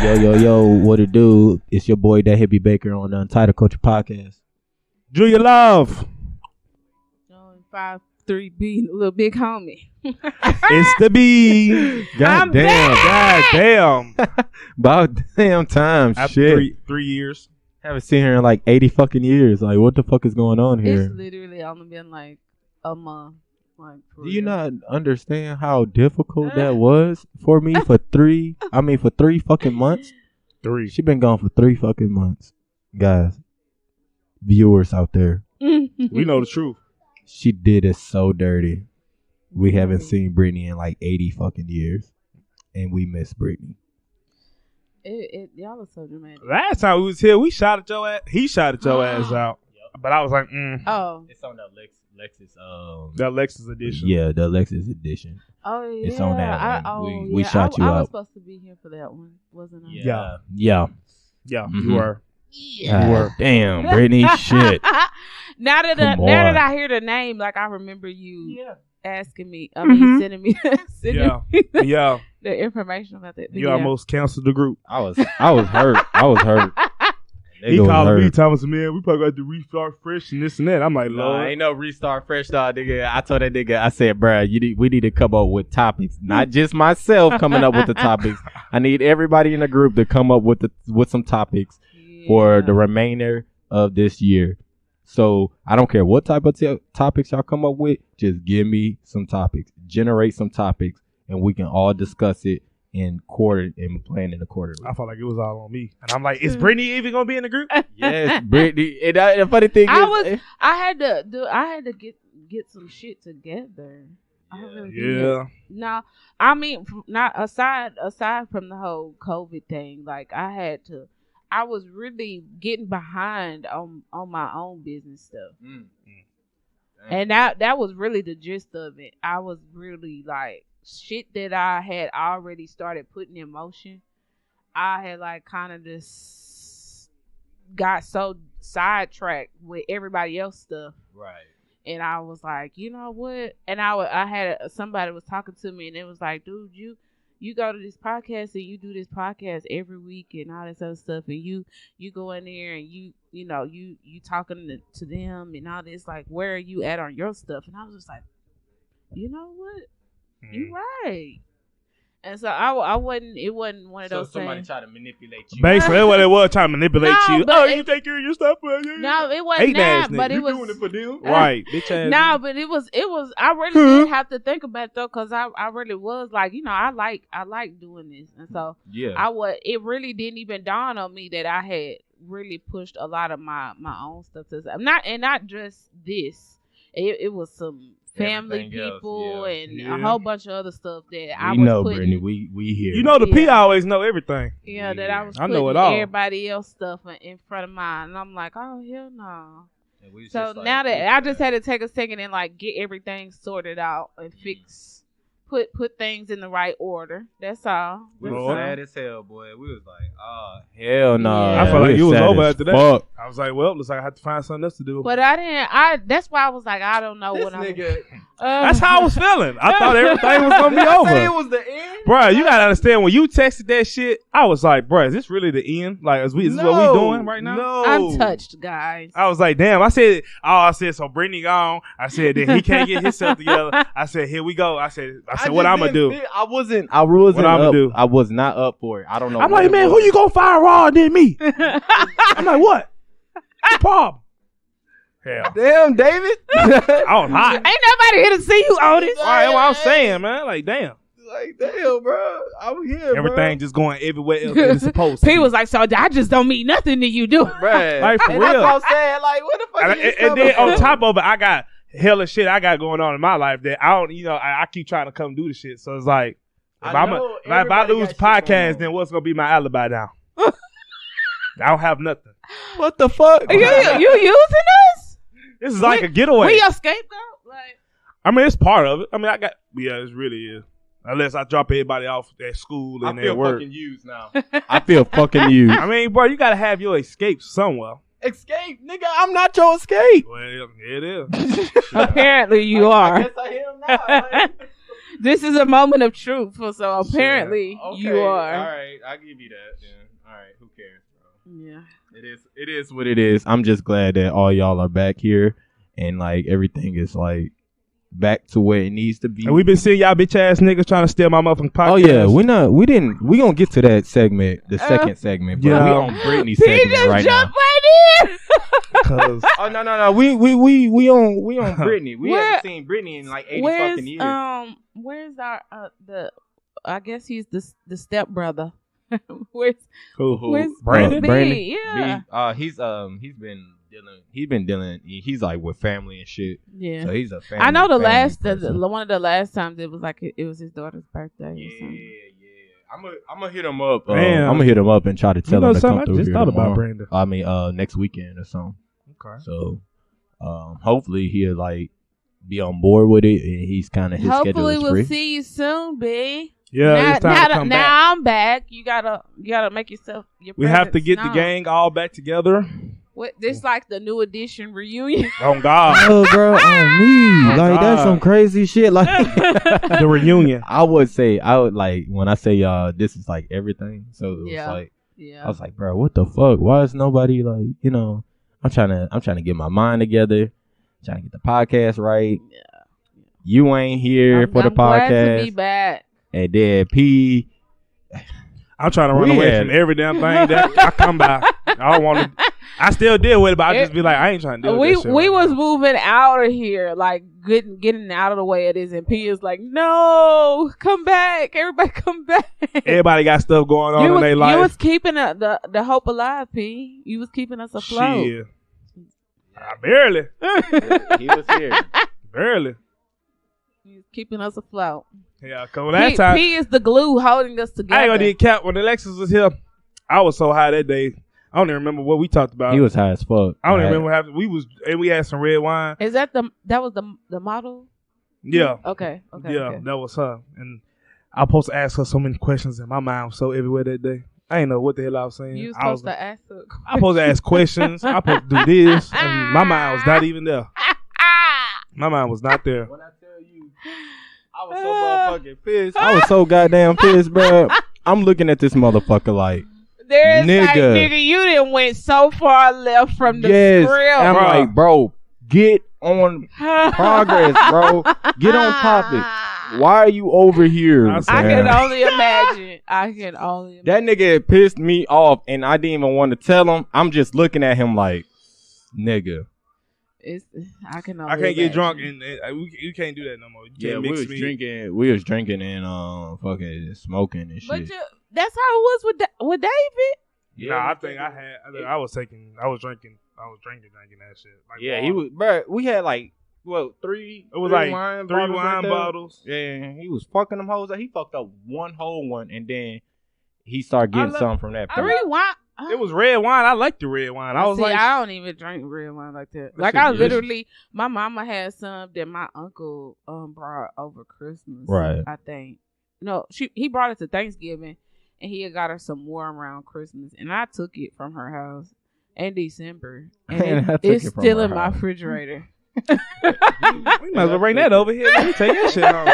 Yo, what it do? It's your boy, that Hippie Baker on the Untitled Culture Podcast. Julia Love. 5'3" little big homie. It's the B. God damn. About damn time. After Shit. 3 years. Haven't seen her in like 80 fucking years. Like, what the fuck is going on here? It's literally only been like a month. Like, do you not understand how difficult that was for me for 3 fucking months? 3. She been gone for 3 fucking months. Guys, viewers out there. We know the truth. She did it so dirty. We haven't seen Britney in like 80 fucking years. And we miss Britney. Y'all are so dramatic. Last time we was here, we shot at your ass. He shot at your ass out. Yep. But I was like, Oh. It's on that Lexus. The Lexus edition. Yeah, the Lexus edition. Oh, yeah. It's on that one. We yeah. shot you I out. was supposed to be here for that one, wasn't I? Yeah. You were. You were. Damn, Britney, shit. Now that I hear the name, like I remember you asking me, sending me the information about that. You almost canceled the group. I was hurt. He called me, Thomas, man, we probably got to restart fresh and this and that. I'm like, Lord. Ain't no restart fresh, dog, nigga. I told that nigga, I said, bruh, we need to come up with topics. Not just myself coming up with the topics. I need everybody in the group to come up with some topics for the remainder of this year. So I don't care what type of topics y'all come up with. Just give me some topics. Generate some topics, and we can all discuss it and plan in accordingly. I felt like it was all on me, and I'm like, is Britney even gonna be in the group? Yes, Britney. And the funny thing is, I had to get some shit together. I really did. No, I mean, not aside from the whole COVID thing, like I was really getting behind on my own business stuff. And that was really the gist of it. I was really like, shit that I had already started putting in motion. I had like kind of just got so sidetracked with everybody else stuff. Right. And I was like, you know what? And I had somebody was talking to me, and it was like, dude, you go to this podcast and you do this podcast every week and all this other stuff, and you go in there and you talking to them and all this, like, where are you at on your stuff? And I was just like, you know what? You right. And so it wasn't one of those somebody things. tried to manipulate you. Basically, that's what it was, trying to manipulate you. You take care of your stuff. No, it wasn't that, but it was doing it for them. Right. Bitch ass. No, but it was I really did have to think about it though, because I really was like, I like doing this. And so it really didn't even dawn on me that I had really pushed a lot of my own stuff to not just this. It was some family people and a whole bunch of other stuff that I was putting. Brittany, we here. You know the P always know everything. Yeah, that I was I putting know it all. everybody else stuff in front of mine, and I'm like, oh hell no. So now that I just had to take a second and like get everything sorted out and put things in the right order. That's all. We was sad as hell, boy. We was like, oh hell no. I felt like you was over after that. Fuck. I was like, well, looks like I had to find something else to do. But that's why I was like, I don't know what I'm that's how I was feeling. I thought everything was gonna be over. It was the end. Bro, you gotta understand, when you texted that shit, I was like, bro, is this really the end? Like, is this what we doing right now? No. I'm touched, guys. I was like, damn. I said, so Brittany gone. I said that he can't get himself together. I said, here we go. I said, what I'm gonna do? I wasn't I was not up for it. I don't know. I'm like, man, who you gonna fire raw than me? I'm like, what? What's the problem? Hell. Damn, David. I was hot. Ain't nobody here to see you, Otis. All right, that's what I'm saying, man. Like, damn. Like, damn, bro. I'm here, everything just going everywhere else than it's supposed to. He was like, so I just don't mean nothing to you, do right? Like, for and real. That's what I'm saying. Like, what the fuck? And then on top of it, I got hella shit I got going on in my life that I don't, I keep trying to come do the shit. So it's like, if I lose podcast, then what's gonna be my alibi now? I don't have nothing. What the fuck? You using us? This is like a getaway. We your scapegoat? Like, I mean, it's part of it. I mean, it really is. Unless I drop everybody off at school and at work. I feel fucking used now. I feel fucking used. I mean, bro, you gotta have your escape somewhere. Escape? Nigga, I'm not your escape. Well, it is. Apparently you are. I guess I am now. Like. This is a moment of truth. So apparently you are. All right, I'll give you that. Then. All right, who cares, bro? Yeah. It is what it is. I'm just glad that all y'all are back here and like everything is like back to where it needs to be. And we've been seeing y'all bitch ass niggas trying to steal my motherfucking podcast. Oh yeah, we gonna get to that segment, the second segment, but we on Britney segment right now. Oh no, we on Britney. We haven't seen Britney in like 80 fucking years. Where's our I guess he's the step brother. Where's Brandon? Yeah. He's been dealing. He's like with family and shit. Yeah. So he's a family. I know one of the last times it was like it was his daughter's birthday. Yeah. I'm gonna hit him up. I'm gonna hit him up and try to tell him to come through here. I just thought about Brandon. I mean, next weekend or something. Okay. So, hopefully he'll like be on board with it, and he's kind of his schedule is free. Hopefully we'll see you soon, B. Yeah, it's time to come back. Now I'm back. You gotta make yourself. We have to get the gang all back together. What? This like the new edition reunion. Oh God. Oh, bro, on me. Like that's some crazy shit. Like the reunion. I would like when I say y'all, this is like everything. So it was like, I was like, bro, what the fuck? Why is nobody like, I'm trying to get my mind together, trying to get the podcast right. Yeah. You ain't here for the podcast. I'm glad to be back. And then P. I'm trying to run away from every damn thing that I come by. I don't want to. I still deal with it, but I just be like, I ain't trying to deal with that shit. We was moving out of here, like getting out of the way it is, and P is like, no, come back. Everybody come back. Everybody got stuff going on in their life. You was keeping the hope alive, P. You was keeping us afloat. Shit. Barely. He was here. Barely. He was keeping us afloat. Yeah, because that time. P is the glue holding us together. I ain't gonna need cap. When Alexis was here, I was so high that day. I don't even remember what we talked about. He was high as fuck. I don't even remember what happened. We had some red wine. Is that was the model? Yeah. Okay. Yeah, that was her. And I was supposed to ask her so many questions, and my mind was so everywhere that day. I didn't know what the hell I was saying. You was supposed to ask her. I was supposed to ask questions. I was supposed to do this, and my mind was not even there. My mind was not there. When I tell you, I was so motherfucking pissed. I was so goddamn pissed, bro. I'm looking at this motherfucker like, nigga, you done went so far left from the script. I'm like, bro, get on progress, bro. Get on topic. Why are you over here? I can only imagine. That nigga pissed me off, and I didn't even want to tell him. I'm just looking at him like, nigga. I can't get drunk, and you can't do that no more. We was drinking and fucking smoking and shit. But that's how it was with David. Yeah, I was drinking that shit. Like, he was, bro. We had like three. It was like three wine bottles. Yeah, he was fucking them hoes. He fucked up one whole one, and then he started getting some from that. Three wine. It was red wine. I like the red wine. I don't even drink red wine like that. Like I literally, my mama had some that my uncle brought over Christmas. Right. I think. No, he brought it to Thanksgiving, and he had got her some more around Christmas, and I took it from her house in December, and it's still in my refrigerator. We might as well bring that over here. Let me take that shit home.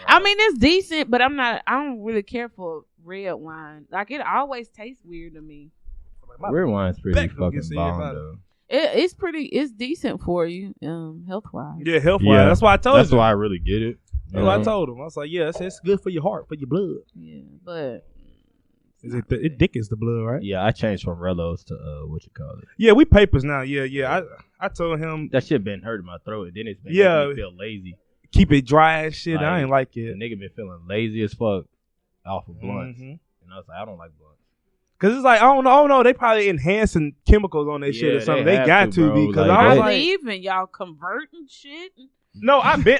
I mean, it's decent, but I don't really care for red wine. Like it always tastes weird to me. Red wine's pretty fucking bomb though. It's decent for you, health wise. Yeah, health wise. That's why I told you. That's why I really get it. That's what I told him. I was like, yeah, it's good for your heart, for your blood. Yeah, but it dick is the blood, right? Yeah, I changed from Rellos to what you call it. Yeah, we papers now. Yeah. I told him that shit been hurting my throat, and then it's been making me feel lazy. Keep it dry as shit. I ain't like it. The nigga been feeling lazy as fuck off of blunts, and I was like, I don't like blunts. Cause it's like I don't know. They probably enhancing chemicals on their shit or something. They got to be. Cause I was like, even y'all converting shit. No, I've been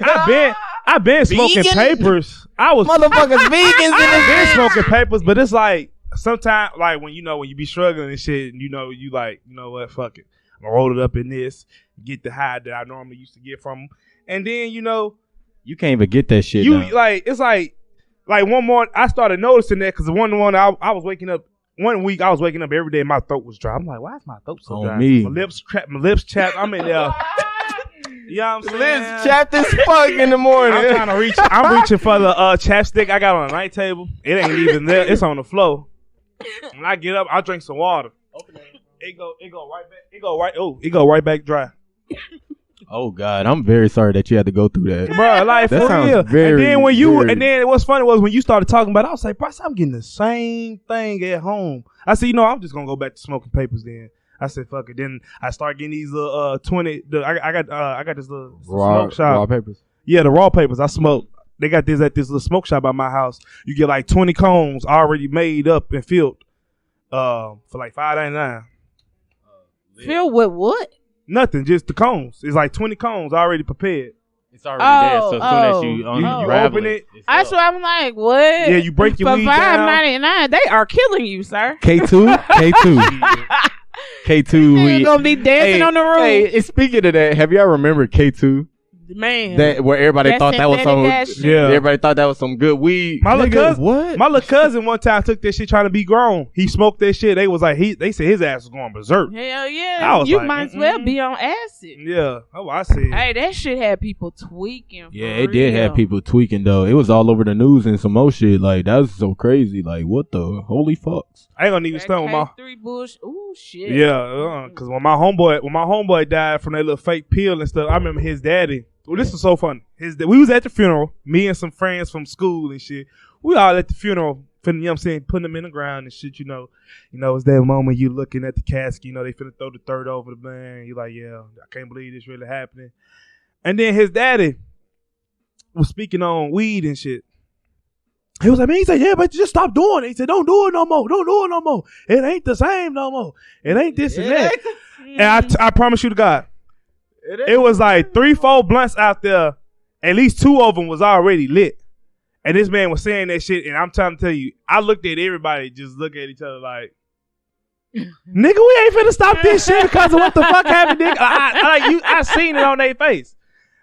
smoking papers. I was motherfuckers vegans I've been smoking papers, but it's like sometimes like when you be struggling and shit, and you like, you know what, fuck it, I'm gonna roll it up in this, get the high that I normally used to get from them, and then you can't even get that shit. Like it's like one morning I started noticing that because I was waking up. One week I was waking up every day and my throat was dry. I'm like, why is my throat so dry? My lips chapped. I'm in there. You know what I'm saying? Liz chapped as fuck in the morning. I'm trying to reach. I'm reaching for the chapstick I got on the night table. It ain't even there. It's on the floor. When I get up, I drink some water. It go right back. It go right back dry. Oh God, I'm very sorry that you had to go through that, Bro, like that for sounds real. very, And then what's funny was when you started talking about it, I was like, bro, I'm getting the same thing at home. I said, I'm just gonna go back to smoking papers then. I said, fuck it. Then I start getting these little 20. I got this little smoke shop. Raw papers. Yeah, the raw papers. I smoke. They got this at this little smoke shop by my house. You get like 20 cones already made up and filled for like $5.99. Filled with what? Nothing, just the cones. It's like 20 cones already prepared. It's already there. So as soon as you you open it. That's why I'm like, what? Yeah, you break your for weed down. $5.99. They are killing you, sir. K2. You're gonna be dancing on the roof. Hey, speaking of that, have y'all remember K2? Man, That where everybody thought that was some. Yeah, everybody thought that was some good weed. My little cousin What? one time took that shit trying to be grown. He smoked that shit. They was like they said his ass was going berserk. Hell yeah, you might as well be on acid. Yeah, I see. Hey, that shit had people tweaking. Yeah, it did have people tweaking though. It was all over the news and some more shit. Like that was so crazy. Like what the holy fucks? I ain't gonna even stunt with my K3 bush. Ooh shit. Yeah, cause when my homeboy died from that little fake pill and stuff, I remember his daddy. Well, this was so funny. We was at the funeral, me and some friends from school and shit. We all at the funeral, you know what I'm saying, putting them in the ground and shit, you know. It's that moment you looking at the casket, they finna throw the third over the man. You like, yeah, I can't believe this really happening. And then his daddy was speaking on weed and shit. He was like, man, he said, yeah, but just stop doing it. He said, don't do it no more. Don't do it no more. It ain't the same no more. It ain't this and that. And I promise you to God, it was like 3-4 blunts out there. At least 2 of them was already lit. And this man was saying that shit. And I'm trying to tell you, I looked at everybody just look at each other like, nigga, we ain't finna stop this shit because of what the fuck happened, nigga. I seen it on their face.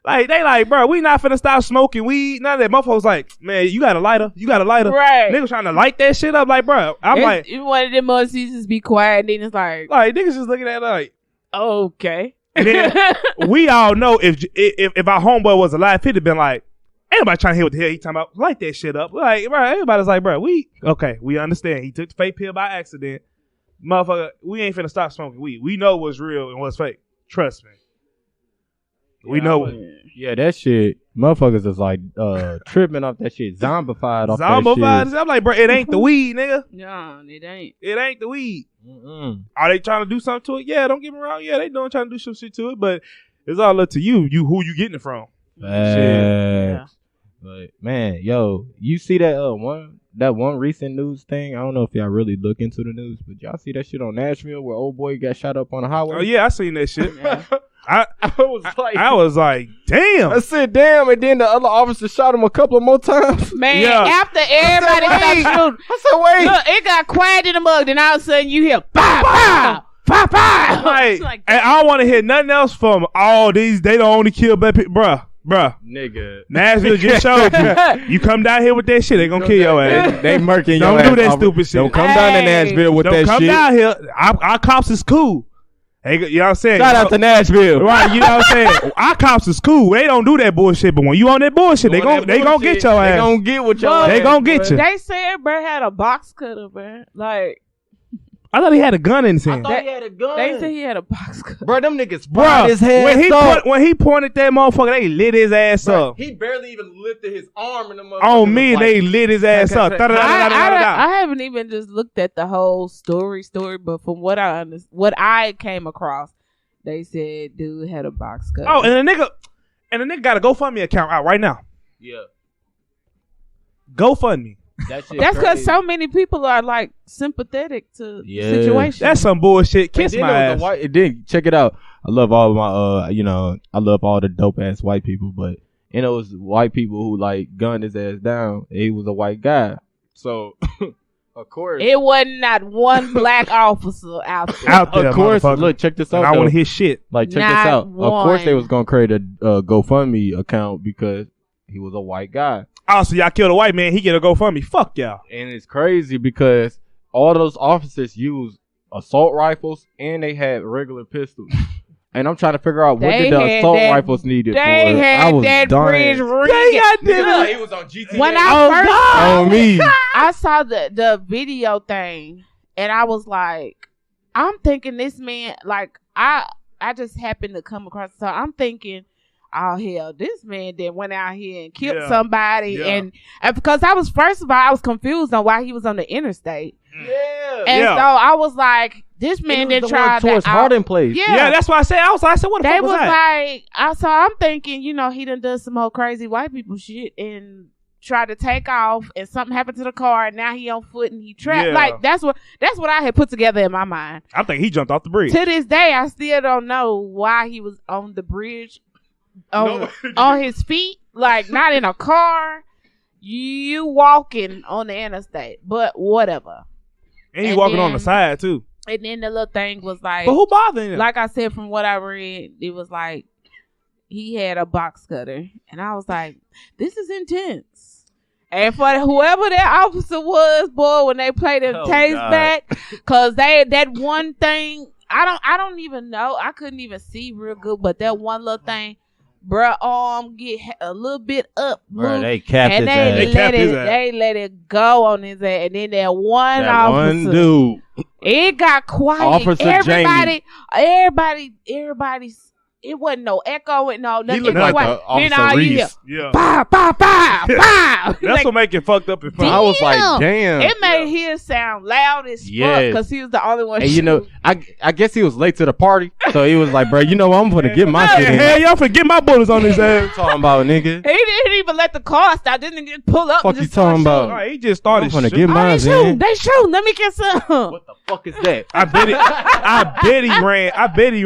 Like, they like, bro, we not finna stop smoking weed. None of that. Motherfuckers like, man, you got a lighter? You got a lighter? Right. Niggas trying to light that shit up. Like, bro, one of them mother just be quiet. And then it's like niggas just looking at it like, okay. And then we all know if our homeboy was alive, he'd have been like, ain't nobody trying to hear what the hell he talking about. Light that shit up. Like, bro, everybody's like, bro, we understand. He took the fake pill by accident. Motherfucker, we ain't finna stop smoking weed. We know what's real and what's fake. Trust me. We know. Yeah, that shit. Motherfuckers is like tripping off that shit. Zombified off that shit. I'm like, bro, it ain't the weed, nigga. No, it ain't. It ain't the weed. Mm-mm. Are they trying to do something to it? Yeah, don't get me wrong. Yeah, they trying to do some shit to it, but it's all up to you. Who you getting it from? Yeah. But man, yo, you see that one recent news thing? I don't know if y'all really look into the news, but y'all see that shit on Nashville where old boy got shot up on the highway? Oh yeah, I seen that shit. Yeah. I was like, damn. I said, damn, and then the other officer shot him a couple of more times. Man, after everybody stopped shooting, I said, wait. Look, it got quiet in the mug, then all of a sudden you hear, pow, pow, pow, pow. Like, and I don't want to hear nothing else from all these. They don't only kill black people. Bruh. Nigga. Nashville just showed you. You come down here with that shit, they gonna kill your ass. They murking your ass. Don't do that stupid shit. Don't come down to Nashville with that shit. Don't come down here. Our cops is cool. Hey, you know what I'm saying? Shout out to Nashville. Right, you know what I'm saying? Our cops is cool. They don't do that bullshit, but when you on that bullshit, they gonna get your ass. They gonna get what your ass. They gonna get you. They said bro had a box cutter, bro. Like, I thought he had a gun in his hand. He had a gun. They said he had a box cutter. Bro, them niggas fried his head when he pointed that motherfucker, they lit his ass up. He barely even lifted his arm in the motherfucker. On me, they lit his ass up. I haven't even just looked at the whole story, but from what I came across, they said dude had a box cutter. Oh, and the nigga got a GoFundMe account out right now. Yeah. GoFundMe. That's because so many people are like sympathetic to the situation. That's some bullshit. Kiss my ass. It did. Check it out. I love all of my I love all the dope ass white people, but it was white people who like gunned his ass down. He was a white guy, so of course it wasn't not one black officer out there. Of course, look, check this out. I want to hear shit. Like, check this out. Of course, they was gonna create a GoFundMe account because he was a white guy. Oh, so y'all killed a white man, he get a GoFundMe. Fuck y'all. And it's crazy because all those officers used assault rifles and they had regular pistols. And I'm trying to figure out what They did the had assault that- rifles needed for. They I had was that dying. bridge rigged. Yeah, he was on GTA. When I first on me. I saw the video thing, and I was like, I'm thinking this man, like, I just happened to come across, so I'm thinking, oh hell, this man then went out here and killed somebody, and because I was, first of all, I was confused on why he was on the interstate. Yeah. And so I was like, this man didn't try towards to Hardin Place. Yeah, that's why I said. I said, what the fuck was that? Like, so I'm thinking, you know, he done some whole crazy white people shit and tried to take off, and something happened to the car, and now he on foot and he trapped. Yeah. Like that's what I had put together in my mind. I think he jumped off the bridge. To this day, I still don't know why he was on the bridge, on his feet, like not in a car. You walking on the interstate, but whatever. And he walking on the side too. And then the little thing was like, but who bothering him? Like I said, from what I read, it was like he had a box cutter, and I was like, this is intense. And for whoever that officer was, boy, when they played the tapes back, cause that one thing, I don't even know, I couldn't even see real good, but that one little thing, bruh, arm get a little bit up, Bruh, they capped and his ass. they let it go on his ass, and then that one officer, one dude, it got quiet. Officer everybody, it wasn't no echo, no nothing. He looked like the Officer Reese. Yeah. Bah, bah, bah, bah. That's what make it fucked up in front. I was like, damn. It made his sound loud as fuck because he was the only one. And you know, I guess he was late to the party, so he was like, bro, you know what, I'm gonna get my shit in. Hell, y'all finna get my bullets on his ass. Talking about, nigga. He didn't even let the car stop. Didn't even pull up. Fuck you talking about? Right, he just started. I'm gonna shooting. get mine in. They shoot. Let me get some. What the fuck is that? I bet he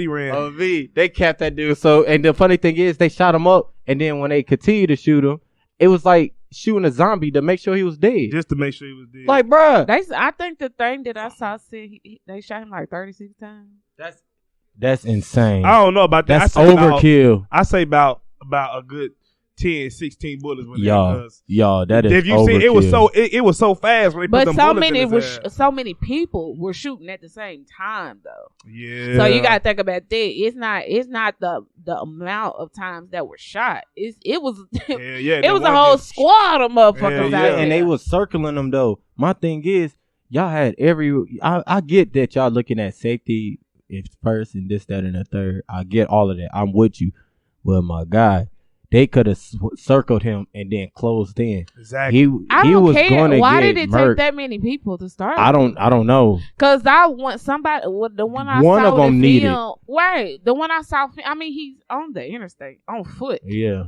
ran. Oh, V, they capped that dude. So, and the funny thing is, they shot him up, and then when they continued to shoot him, it was like shooting a zombie to make sure he was dead. Just to make sure he was dead. Like, bruh. I think the thing that I saw said they shot him like 36 times. That's insane. I don't know about that. That's overkill. I say about a good 10, 16 bullets. When y'all, that is. If you see, it was so fast when they put them bullets in his ass. So many people were shooting at the same time though. Yeah. So you gotta think about that. It's not the amount of times that were shot. It was it was a whole squad of motherfuckers out there. And they was circling them though. My thing is, y'all had I get that y'all looking at safety, if first and this, that, and the third. I get all of that. I'm with you. Well, my guy, they could have circled him and then closed in. Exactly. He was going to Why get did it murked. take that many people to start? I don't know. Cause I want somebody. The one I one saw of them needed. Right. The one I saw. I mean, he's on the interstate on foot. Yeah.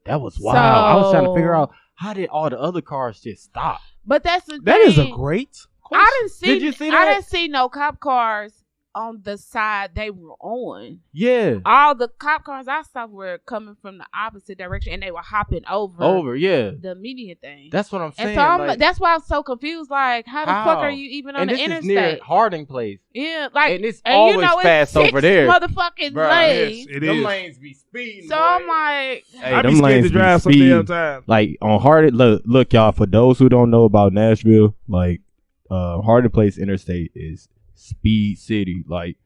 That was wild. I was trying to figure out how did all the other cars just stop. But that's the that thing. is a great question. I didn't see. Did you see that? I didn't see no cop cars on the side they were on. Yeah. All the cop cars I saw were coming from the opposite direction, and they were hopping over the median thing. That's what I'm saying. And so that's why I'm so confused. Like, how the fuck are you even on the interstate? Is near Harding Place. Yeah, like, and it's always fast it's over there. Motherfucking lanes. It them is. lanes be speeding. So boy. I'm like, I be scared to drive some damn time. Like on Harding, look, y'all. For those who don't know about Nashville, like Harding Place Interstate is speed city. Like.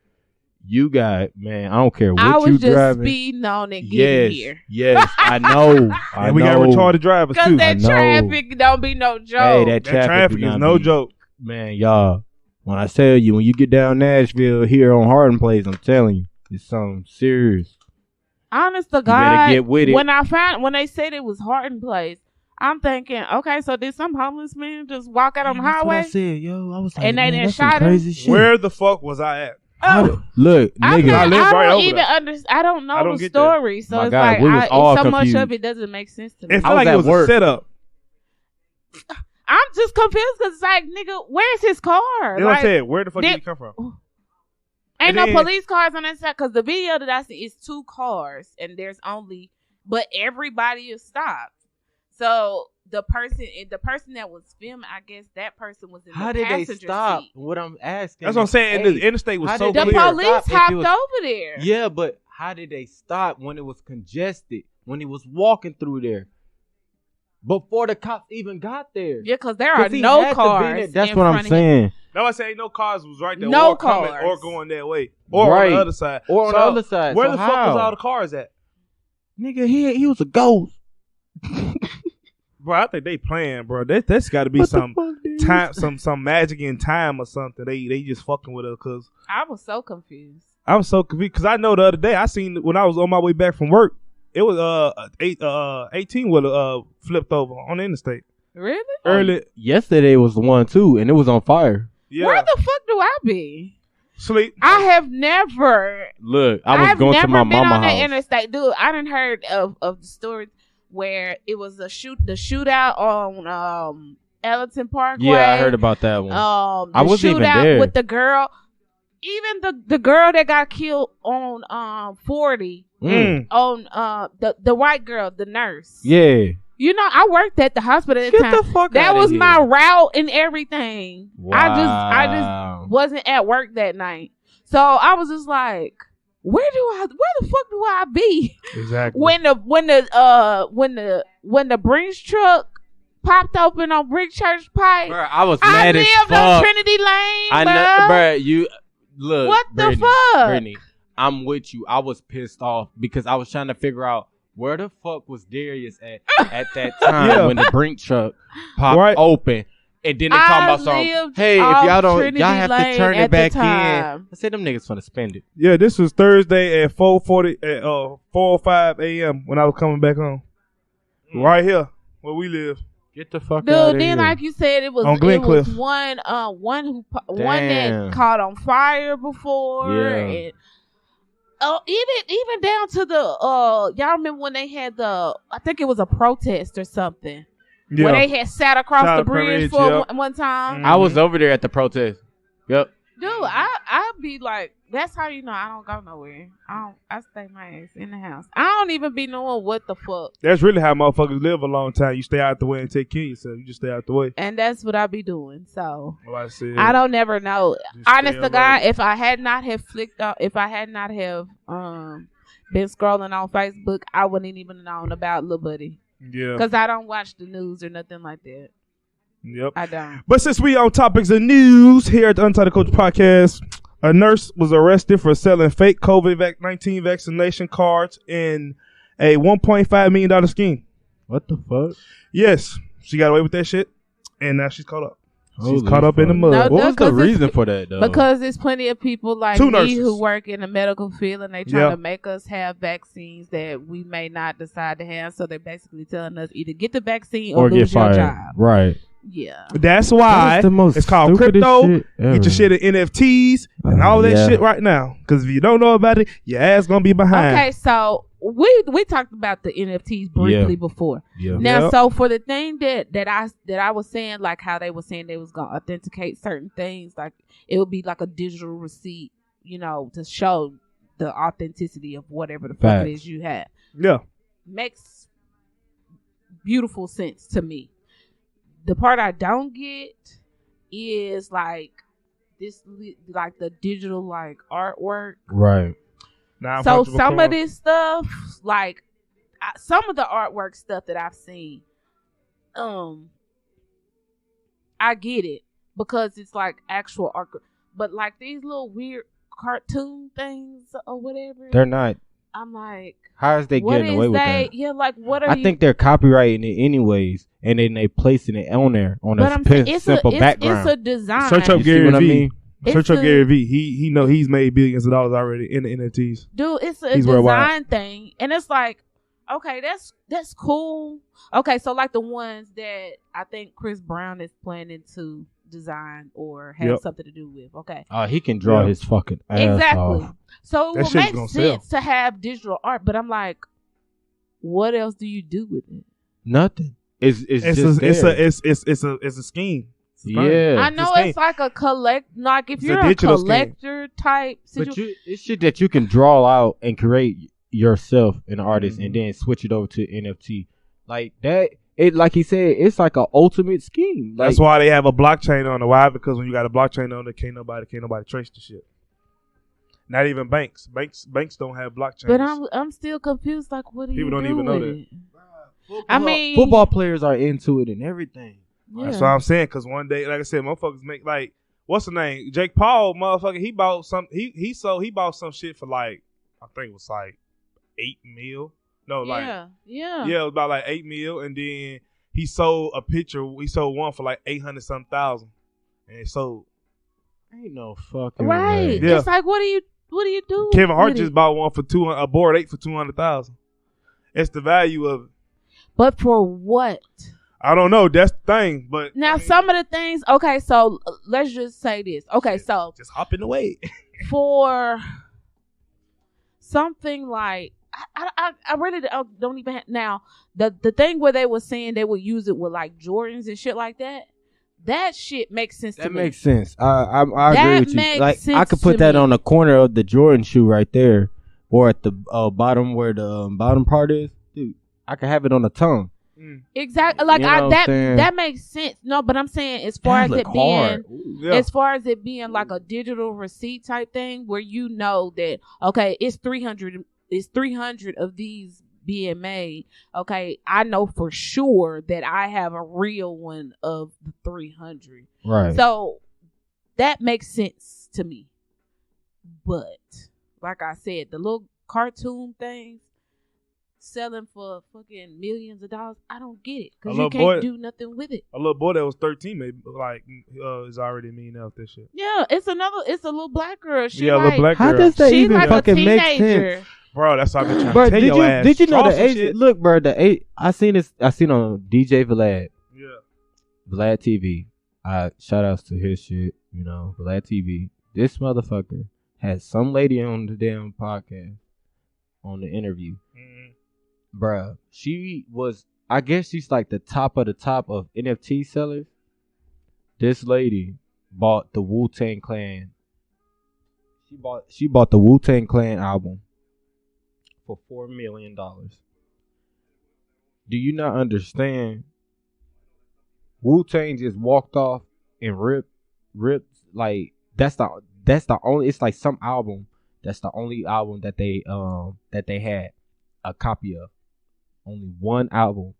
You got, man, I don't care what you driving. I was just speeding on and getting here. Yes, I know. And we got retarded drivers too. Because that traffic don't be no joke. Hey, that traffic is no joke. Man, y'all, when I tell you, when you get down Nashville here on Harding Place, I'm telling you, it's something serious. Honest to God, you better get with it. When they said it was Harding Place, I'm thinking, okay, so did some homeless man just walk out on the highway? That's what I said, yo. I was like, and they didn't shot crazy him? Shit. Where the fuck was I at? Look, nigga, I live right over there. I don't know the story, so it's God, like so confused. much of it doesn't make sense to me. It felt like it was a setup. I'm just confused because it's like, nigga, where's his car? Then I said, where the fuck did he come from? Ain't no police cars on that side because the video that I see is 2 cars and but everybody is stopped. So the person that was filming, I guess that person was in the passenger seat. How did they stop? What I'm asking. That's what I'm saying. The interstate was so clear. The police hopped over there. Yeah, but how did they stop when it was congested? When he was walking through there? Before the cops even got there. Yeah, because there are no cars. That's what I'm saying. No, I say ain't no cars was right there. No or coming cars. or going that way. Or on the other side. Or on the other side. Where so the how? fuck was all the cars at? Nigga, he was a ghost. Bro, I think they playing, bro. That's got to be some time, some magic in time or something. They just fucking with us because I was so confused. I was so confused because I know the other day I seen when I was on my way back from work, it was 18 wheeler flipped over on the interstate. Really? Early yesterday was the one too, and it was on fire. Yeah. Where the fuck do I be? Sleep. I have never. Look, I was going to my mama house. I've never been on the interstate, dude. I done heard of the stories where it was the shootout on Ellington Parkway. Yeah, I heard about that one. I wasn't even there with the girl. Even the girl that got killed on 40 on the white girl, the nurse. Yeah. You know, I worked at the hospital at the time. Get the fuck that out was of my here. route and everything. Wow. I just wasn't at work that night. So I was just like, where the fuck do I be? Exactly. When the Brinks truck popped open on Brick Church Pike. Bruh, I was mad as fuck. I lived on Trinity Lane. I know, bruh, you look. What Brittany, the fuck? Brittany, I'm with you. I was pissed off because I was trying to figure out where the fuck was Darius at that time when the Brink truck popped open. And then they talking about something. Hey, if y'all don't, Trinity y'all have to Lane turn it at back the in. time. I said them niggas finna spend it. Yeah, this was Thursday at 4:05 a.m. when I was coming back home. Right here where we live. Get the fuck Dude, out of then here. like you said, it was On Glencliff. one that Damn. caught on fire before. Yeah. And, even down to the y'all remember when they had I think it was a protest or something. Yeah. Where they had sat across Sat the a parade, bridge for yep. one time. I was over there at the protest. Yep. Dude, I'd be like, that's how you know I don't go nowhere. I stay my ass in the house. I don't even be knowing what the fuck. That's really how motherfuckers live a long time. You stay out the way and take care of yourself. You just stay out the way. And that's what I be doing. So Like I said, I don't never know. Just Honest stay to God, alert. if I had not have been scrolling on Facebook, I wouldn't even known about Lil Buddy. Yeah. Because I don't watch the news or nothing like that. Yep. I don't. But since we on topics of news here at the Untitled Coach Podcast, a nurse was arrested for selling fake COVID-19 vaccination cards in a $1.5 million scheme. What the fuck? Yes, she got away with that shit, and now she's caught up. She's Holy caught up in the fuck. mud. No, What was the 'cause reason for that, though? Because there's plenty of people like Two me nurses. who work in the medical field and they trying Yeah. to make us have vaccines that we may not decide to have. So they're basically telling us either get the vaccine or get lose your fired. job. Right. Yeah. That's That why is the most it's called stupidest crypto. shit ever. Get your shit in NFTs and all that yeah. shit right now. Because if you don't know about it, your ass gonna be behind. Okay, so we talked about the NFTs briefly before. Yeah. Now, Yep. so for the thing that I was saying, like how they were saying they was gonna authenticate certain things, like it would be like a digital receipt, you know, to show the authenticity of whatever the fuck Facts. it is you have. Yeah. Makes beautiful sense to me. The part I don't get is like this, like the digital like artwork. Right. So some of this stuff, like some of the artwork stuff that I've seen, I get it because it's like actual art, but like these little weird cartoon things or whatever, They're not. I'm like, How is they what getting is away with that? that? Yeah, like what are I you? think they're copyrighting it anyways, and then they placing it on there on but a I'm saying it's simple background. It's a design. Search up You see Gary what I V. mean? Search up Gary V. He know he's made billions of dollars already in the NFTs. Dude, it's a He's design worldwide. thing, and it's like, okay, that's cool. Okay, so like the ones that I think Chris Brown is planning to design or have Yep. something to do with. Okay, He can draw Yeah. his fucking ass exactly. off. So it That will shit's make gonna sell. sense to have digital art, but I'm like, what else do you do with it? Nothing. It's It's just a scheme. It's a thing. Yeah. I know Just it's like a like if It's a you're a digital scheme. collector type But situation. it's shit that you can draw out and create yourself an artist Mhm. and then switch it over to NFT. Like that, it like he said, it's like an ultimate scheme. Like, That's why they have a blockchain on it. Why? Because when you got a blockchain on it, can't nobody trace the shit. Not even banks. Banks don't have blockchains. But I'm still confused. Like, what do People you don't do even know with that. it? I mean, football players are into it and everything. yeah. That's what I'm saying. Because one day, like I said, motherfuckers make like what's the name? Jake Paul, motherfucker. He bought some. He bought some shit for like, I think it was like $8 million. No, like yeah, it was about like $8 million, and then he sold a picture. He sold one for like 800-something thousand, and it sold. Ain't no fucking right. way. Yeah. It's like, what do you do? Kevin Hart just bought one for a board 8 for 200,000. It's the value of it. But for what? I don't know. That's the thing. But now, some of the things. Okay, so let's just say this. Okay, so just hop in the way. For something like I really don't even have, now the thing where they were saying they would use it with like Jordans and shit like that. That shit makes sense to me. That makes sense. I agree with you. Like I could put that on the corner of the Jordan shoe right there, or at the bottom where the bottom part is. Dude, I could have it on the tongue. Exactly. Like that makes sense. No, but I'm saying as far as it being like a digital receipt type thing, where you know that okay, it's 300 of these being made. Okay, I know for sure that I have a real one of the 300. Right. So that makes sense to me. But like I said, the little cartoon things selling for fucking millions of dollars, I don't get it because you can't do nothing with it. A little boy that was 13, maybe like is already a million out this shit. Yeah, it's a little black girl. She a little black girl. How does that even fucking make sense? Bro, that's what I've been trying to tell your ass. Did you know the age? Look, bro, I seen on DJ Vlad. Yeah. Vlad TV. Shout outs to his shit, Vlad TV. This motherfucker had some lady on the damn podcast on the interview. Mm-hmm. Bruh, she was, I guess she's like the top of NFT sellers. This lady bought the Wu-Tang Clan. She bought the Wu-Tang Clan album for $4 million. Do you not understand? Wu-Tang just walked off and ripped like that's the only, it's like some album that's the only album that they had a copy of. Only one album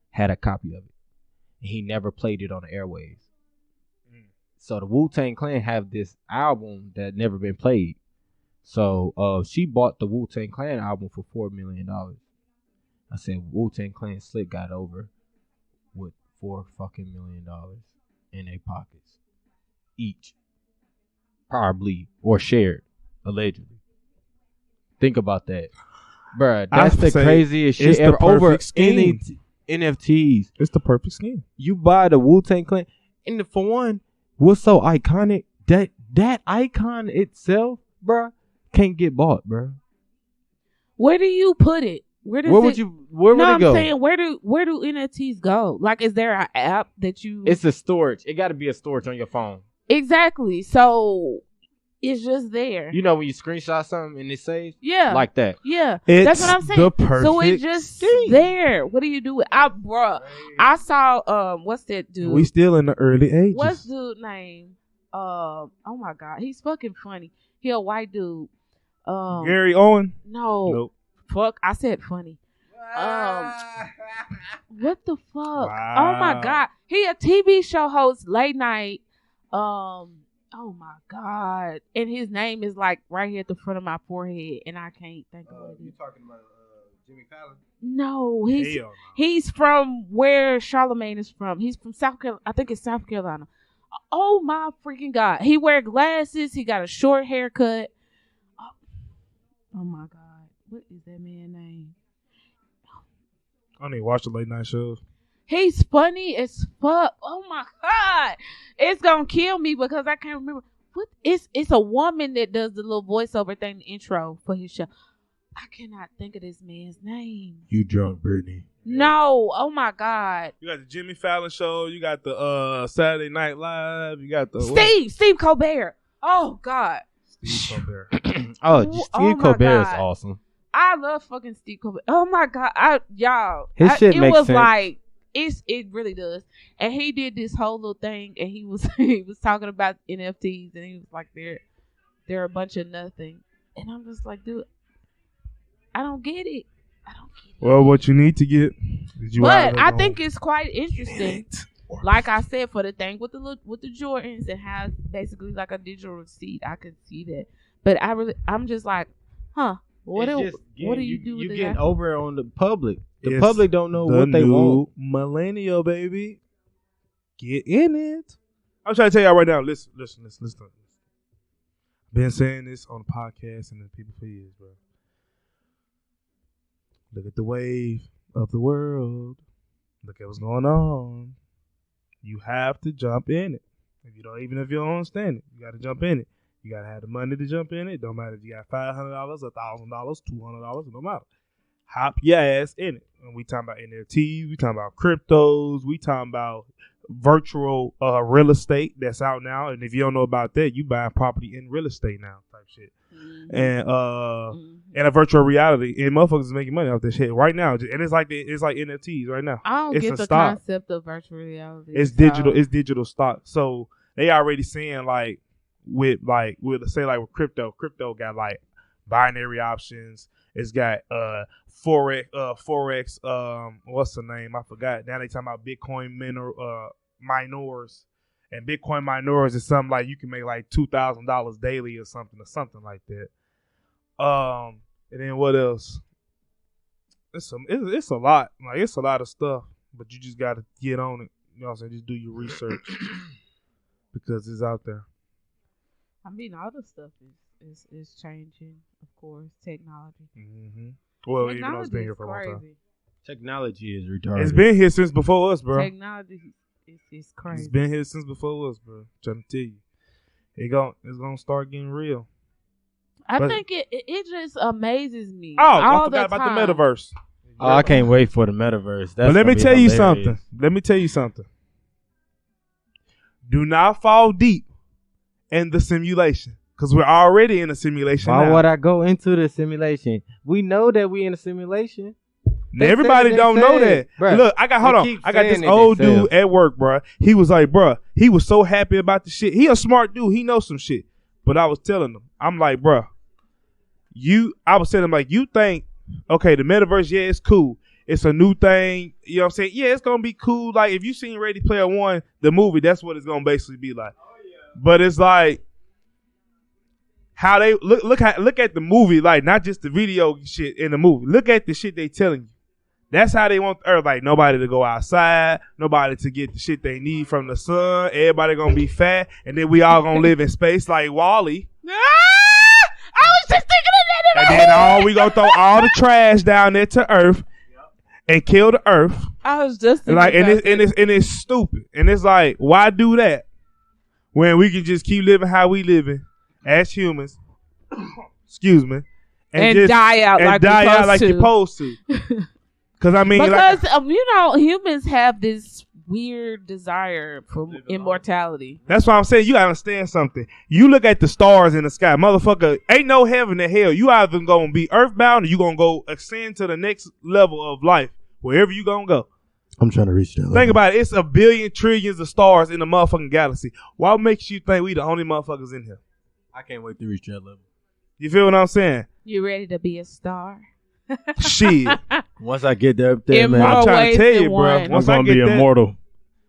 had a copy of it, and he never played it on the airwaves. So the Wu-Tang Clan have this album that never been played. So she bought the Wu-Tang Clan album for $4 million. I said Wu-Tang Clan slick got over with $4 fucking million in their pockets each, probably, or shared allegedly. Think about that, bruh. That's the craziest shit ever. Over any NFTs. It's the perfect scheme. You buy the Wu-Tang Clan, and for one, what's so iconic that icon itself, bruh, can't get bought, bruh. Where do you put it? Where would it go? I'm saying where do NFTs go? Like, is there an app that you? It's a storage. It got to be a storage on your phone. Exactly. So it's just there. You know when you screenshot something and it saves? Yeah. Like that. Yeah. That's what I'm saying. The perfect so it's just there. What do you do with I saw what's that dude? We still in the early ages. What's dude's name? Oh my god, he's fucking funny. He a white dude. Gary Owen? No. Nope. Fuck, I said funny. What the fuck? Wow. Oh my god. He a TV show host, late night. Oh my god. And his name is like right here at the front of my forehead, and I can't think of it. You talking about Jimmy Fallon? No, he's from where Charlamagne is from. He's from South Carolina. I think it's South Carolina. Oh my freaking god. He wear glasses. He got a short haircut. Oh my god. What is that man's name? I don't even watch the late night shows. He's funny as fuck. Oh my god. It's gonna kill me because I can't remember. It's a woman that does the little voiceover thing, the intro for his show. I cannot think of this man's name. You drunk, Britney? No. Oh my god. You got the Jimmy Fallon show. You got the Saturday Night Live. You got the Steve Colbert. Oh god. Steve Colbert. Steve Colbert is awesome. I love fucking Steve Colbert. Oh my god, His shit makes sense. Like it really does. And he did this whole little thing, and he was talking about NFTs, and he was like, they're a bunch of nothing, and I'm just like, dude, I don't get it. Well, what you need to get is But I think it's quite interesting. like I said, for the thing with the Jordans, it has basically like a digital receipt. I could see that, but I'm just like, what do you do with you it? getting over on the public. The public don't know what they want. Millennial, baby. Get in it. I'm trying to tell y'all right now. Listen. Been saying this on the podcast and the people for years, bro. Look at the wave of the world. Look at what's going on. You have to jump in it. Even if you don't understand it, you got to jump in it. You got to have the money to jump in it. Don't matter if you got $500, $1,000, $200. It don't matter. Hop your ass in it. And we talking about NFTs. We talking about cryptos. We talking about virtual real estate that's out now. And if you don't know about that, you buying property in real estate now type shit. Mm-hmm. And a virtual reality. And motherfuckers is making money off this shit right now. And it's like NFTs right now. I don't get the concept of virtual reality. It's digital. It's digital stock. So they already saying with crypto got like binary options. It's got forex. What's the name? I forgot. Now they talking about Bitcoin minors, and Bitcoin minors is something like you can make like $2,000 daily or something like that. And then what else? It's a lot. Like it's a lot of stuff, but you just got to get on it. You know what I'm saying? Just do your research because it's out there. I mean, all the stuff is changing, of course. Technology. Mm-hmm. Well, even though it's been here for a long time. Technology is retarded. It's been here since before us, bro. Technology is crazy. It's been here since before us, bro. Trying to tell you, it's gonna start getting real. I think it just amazes me. Oh, I forgot about the metaverse. Oh, I can't wait for the metaverse. But let me tell you something. Do not fall deep in the simulation. Because we're already in a simulation. Why would I go into the simulation? We know that we in a simulation. Everybody don't know that. Bruh, look, I got this old dude at work, bro. He was like, bro, he was so happy about the shit. He a smart dude. He knows some shit. But I was telling him, I'm like, bro, I was telling him, like, you think, okay, the metaverse, yeah, it's cool. It's a new thing. You know what I'm saying? Yeah, it's going to be cool. Like, if you seen Ready Player One, the movie, that's what it's going to basically be like. Oh, yeah. But it's like, how they look at the movie, like not just the video shit in the movie. Look at the shit they telling you. That's how they want Earth. Like nobody to go outside, nobody to get the shit they need from the sun. Everybody gonna be fat, and then we all gonna live in space like Wall-E. I was just thinking of that. And then we gonna throw all the trash down there to Earth and kill the Earth. I was just thinking like, and it's stupid. And it's like, why do that when we can just keep living how we living as humans? Excuse me, and die out like you're supposed to. Because I mean, humans have this weird desire for immortality. That's why I'm saying you gotta understand something. You look at the stars in the sky, motherfucker. Ain't no heaven or hell. You either gonna be earthbound or you gonna go ascend to the next level of life, wherever you gonna go. I'm trying to reach that level. Think about it. It's a billion trillions of stars in the motherfucking galaxy. What makes you think we the only motherfuckers in here? I can't wait to reach that level. You feel what I'm saying? You ready to be a star? Shit. Once I get there, man, I'm trying to tell you, bro. Once I'm gonna be immortal.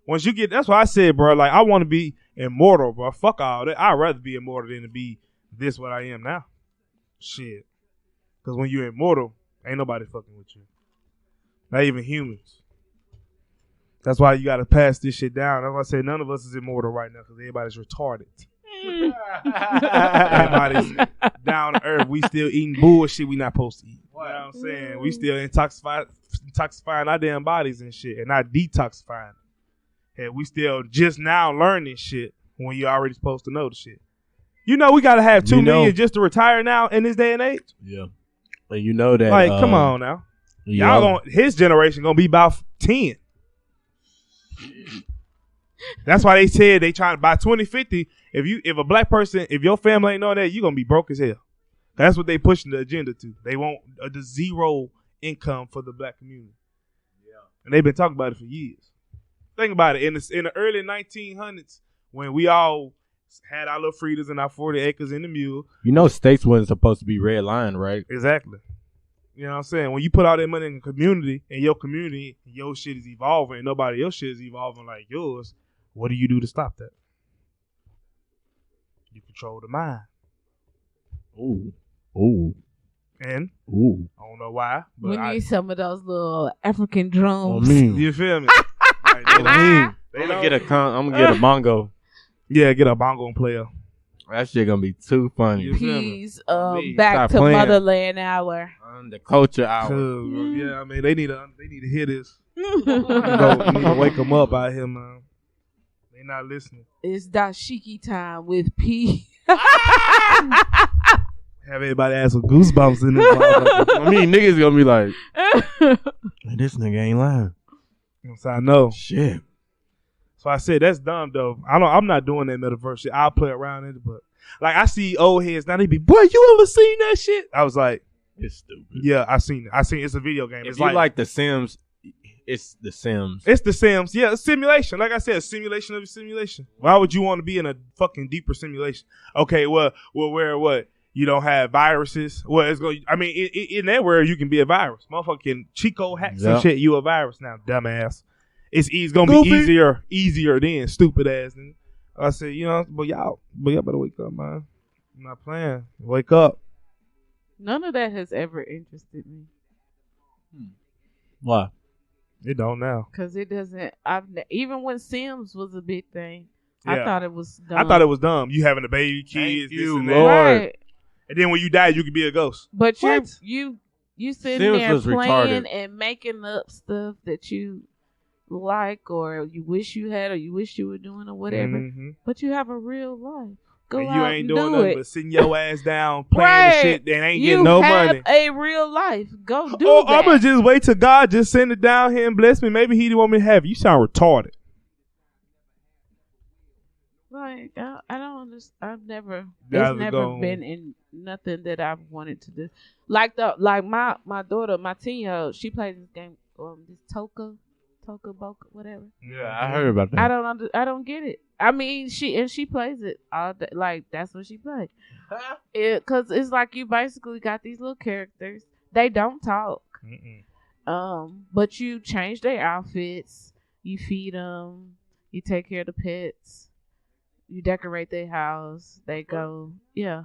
Once you get, that's why I said, bro. Like I want to be immortal, bro. Fuck all that. I'd rather be immortal than to be this what I am now. Shit. Because when you're immortal, ain't nobody fucking with you. Not even humans. That's why you got to pass this shit down. That's why I say none of us is immortal right now because everybody's retarded. Everybody's down to earth. We still eating bullshit we not supposed to eat. You know what I'm saying? We still intoxifying our damn bodies and shit and not detoxifying. And we still just now learning shit when you're already supposed to know the shit. You know we got to have 2 million just to retire now in this day and age? Yeah. And you know that. Like, come on now. Y'all his generation going to be about 10. That's why they said they trying by 2050. If a black person, if your family ain't know that, you're gonna be broke as hell. That's what they pushing the agenda to. They want the zero income for the black community. Yeah, and they've been talking about it for years. Think about it in the early 1900s when we all had our little freedom and our 40 acres in the mule. You know, states wasn't supposed to be red line, right? Exactly. You know what I'm saying? When you put all that money in the community, and your shit is evolving, and nobody else shit is evolving like yours, what do you do to stop that? You control the mind. Ooh. And Ooh. I don't know why, but we need some of those little African drums. You feel me? I'm gonna get a bongo. Yeah, get a bongo and player. That shit gonna be too funny. Peace. Back to playing. Motherland Hour. The culture hour. Yeah, I mean they need to hear this. You need to wake them up out here, man. They not listening. It's dashiki time with P. Have everybody ask some goosebumps in this. I mean, niggas gonna be like, this nigga ain't lying. So I know. Shit. So I said that's dumb though. I'm not doing that metaverse shit. I'll play around in it, but like I see old heads now. They be, boy, you ever seen that shit? I was like, it's stupid. Yeah, I seen it. It's a video game. If it's you like The Sims, it's The Sims. It's The Sims. Yeah, a simulation. Like I said, a simulation of a simulation. Why would you want to be in a fucking deeper simulation? Okay, well, where what? You don't have viruses. Well, it's going. I mean, in that world, you can be a virus. Motherfucking Chico hacks and shit. You a virus now, dumbass. It's gonna be easier than stupid ass. And I said, but y'all better wake up, man. I'm not playing. Wake up. None of that has ever interested me. Why? It don't now. Because it doesn't. Even when Sims was a big thing, yeah. I thought it was dumb. I thought it was dumb. You having a baby, kids, this and that. Right. And then when you die, you could be a ghost. But you sitting there playing and making up stuff that you like or you wish you had or you wish you were doing or whatever. Mm-hmm. But you have a real life. Go and you ain't doing nothing but sitting your ass down playing the shit that ain't getting no money. You have a real life. Go do that. I'm going to just wait till God just send it down here and bless me. Maybe he didn't want me to have it. You sound retarded. Like, I don't understand. It's never been in nothing that I've wanted to do. Like my daughter, my 10-year-old, she plays this game, this Toka Boca, whatever. Yeah, I heard about that. I don't get it. I mean, she plays it all day. Like, that's what she plays. Because it's like you basically got these little characters. They don't talk. But you change their outfits. You feed them. You take care of the pets. You decorate their house. They go, yeah.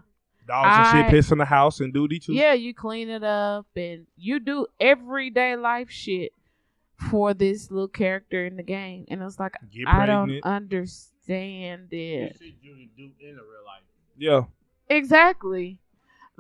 Dogs and shit piss in the house and duty too. Yeah, you clean it up and you do everyday life shit for this little character in the game. And it's like, I don't understand it. Shit you do in a real life. Yeah. Exactly.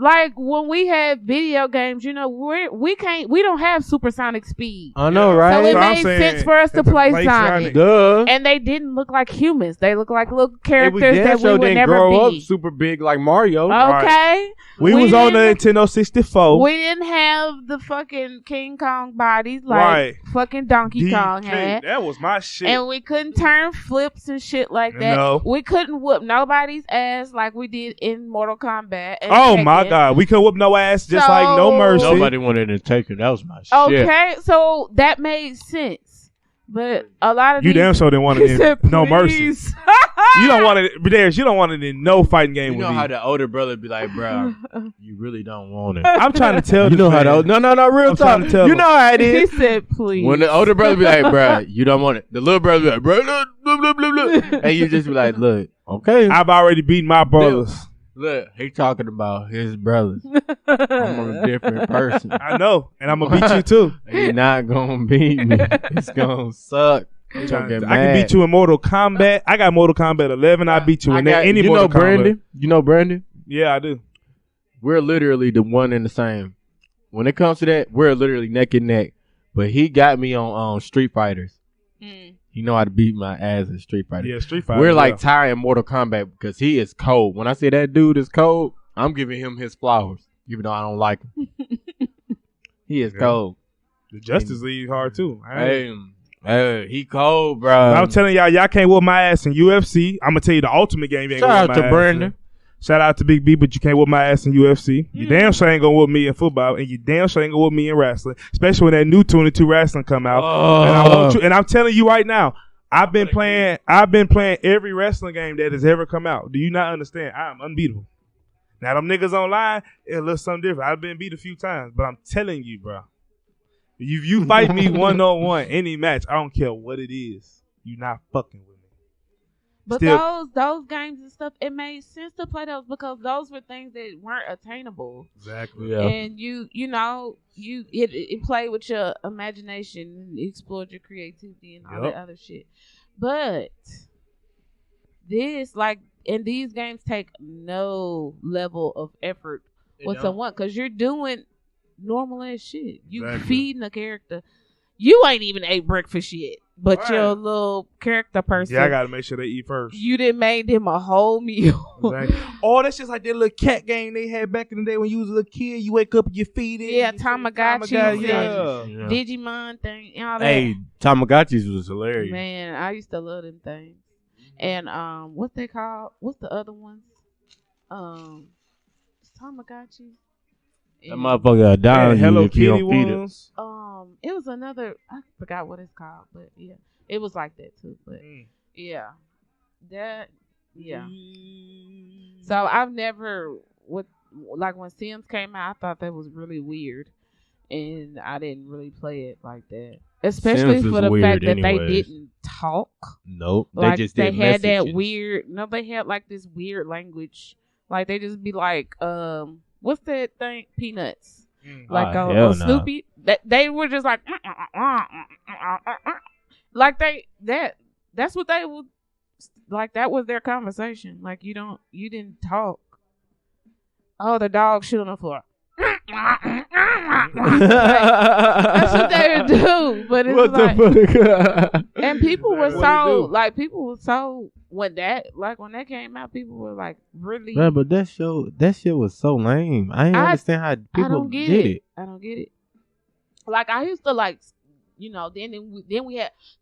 Like when we have video games, we don't have supersonic speed. I know, right? So it made sense for us to play Sonic. Duh. And they didn't look like humans. They look like little characters that we would didn't never grow be. Up super big like Mario. Okay. Right. We was on the Nintendo 64. We didn't have the fucking King Kong bodies like fucking Donkey Kong had. That was my shit. And we couldn't turn flips and shit like that. No. We couldn't whoop nobody's ass like we did in Mortal Kombat. Oh my God. We couldn't whoop no ass just like No Mercy. Nobody wanted to take it. That was my shit. Okay, so that made sense. But a lot of you damn sure didn't want it in No Mercy. You don't want it, Darius. You don't want it in no fighting game. You know how the older brother be like, bro, you really don't want it. I'm trying to tell you. Know how the no, real talk. You know how it is. He said, please. When the older brother be like, bro, you don't want it. The little brother be like, bro, blah, blah, blah, blah. And you just be like, look, okay. I've already beaten my brothers. Look, he talking about his brothers. I'm a different person. I know, and I'm gonna beat you too. You're not gonna beat me. It's gonna suck. I can beat you in Mortal Kombat. I got Mortal Kombat 11. I beat you in any Mortal Kombat. Brandon? You know Brandon? Yeah, I do. We're literally the one and the same. When it comes to that, we're literally neck and neck. But he got me on Street Fighters. He know how to beat my ass in Street Fighter. Yeah, Street Fighter. We're like Ty in Mortal Kombat because he is cold. When I say that dude is cold, I'm giving him his flowers, even though I don't like him. He is cold. The Justice League hard too. Hey, he cold, bro. I'm telling y'all can't whoop my ass in UFC. I'm gonna tell you the ultimate game. Shout out to Brandon. Shout out to Big B, but you can't whoop my ass in UFC. You damn sure ain't gonna whoop me in football, and you damn sure ain't gonna whoop me in wrestling, especially when that new 22 wrestling come out. And I'm telling you right now, I've been playing every wrestling game that has ever come out. Do you not understand? I'm unbeatable. Now them niggas online, it looks something different. I've been beat a few times, but I'm telling you, bro. If you fight me 1-on-1, any match, I don't care what it is. You not fucking with me. But those games and stuff, it made sense to play those because those were things that weren't attainable. Exactly. Yeah. And it played with your imagination and explored your creativity and all that other shit. But these games take no level of effort whatsoever because you're doing normal ass shit. You feeding a character. You ain't even ate breakfast yet, but your little character person. Yeah, I gotta make sure they eat first. You done made them a whole meal. Exactly. Oh, that's just like that little cat game they had back in the day when you was a little kid. You wake up and you feed it. Yeah, Tamagotchi. Yeah. Digimon thing. And all that. Hey, Tamagotchis was hilarious. Man, I used to love them things. And what they call? What's the other ones? Tamagotchi. That motherfucker dying Hello if you Kitty don't feed it. ones. It was another. I forgot what it's called, but yeah, it was like that too. But yeah, that yeah. So I've never when Sims came out, I thought that was really weird, and I didn't really play it like that. Especially for the fact that they didn't talk. Nope, like, they just did they had messages. that weird. No, they had like this weird language. Like they just be like, what's that thing? Peanuts. Like a Snoopy. That they were just like, like that's what they would like. That was their conversation. Like you didn't talk. Oh, the dog shit on the floor. That's what they would do. But it's what like, the fuck? and people were so when that came out, people were like really. Man, but that shit was so lame. I didn't understand how people did it. I don't get it. Like I used to then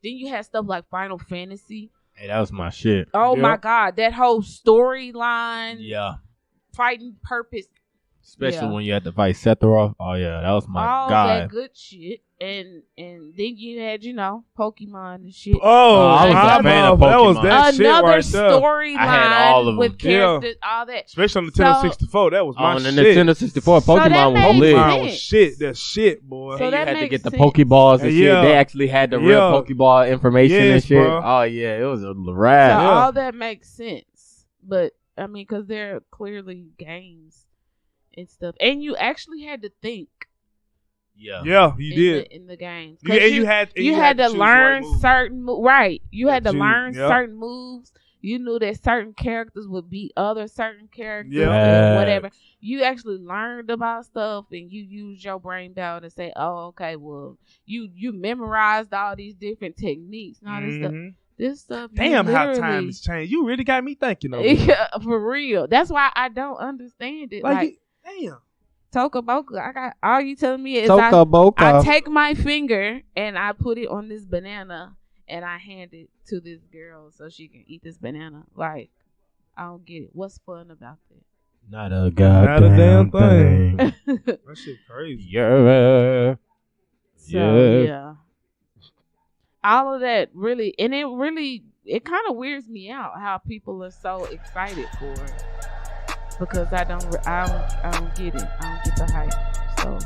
you had stuff like Final Fantasy. Hey, that was my shit. Oh my God, that whole storyline. Yeah. Fighting purpose. Especially when you had to fight Sephiroth. Oh yeah, that was my all guy. That good shit. And then you had, Pokemon and shit. Oh, I was a fan of Pokemon. That was that shit another right there. storyline with characters, all that. Especially on the Nintendo 64, that was my shit. On the Nintendo 64, Pokemon was lit. Pokemon was shit. That shit, boy. So you that had to get the sense. Pokeballs and shit. They actually had the real Pokeball information and shit. Bro. Oh yeah, it was a ride. So all that makes sense. But, I mean, because they're clearly games and stuff. And you actually had to think. Yeah, you did. In the games. You had to learn certain moves. Right. You had to learn Yep. certain moves. You knew that certain characters would beat other certain characters Yeah. and whatever. You actually learned about stuff and you used your brain power to say, oh, okay, well, you memorized all these different techniques and all this stuff. This stuff. Damn, how time has changed. You really got me thinking of it. Yeah, for real. That's why I don't understand it. Like damn. Tokaboka, I got all you telling me is Tokaboka. I take my finger and I put it on this banana and I hand it to this girl so she can eat this banana. Like, I don't get it. What's fun about that? Not a goddamn thing. That shit crazy. Yeah. Yeah. All of that really, and it kind of weirds me out how people are so excited for it. Because I don't get it. I don't get the hype. So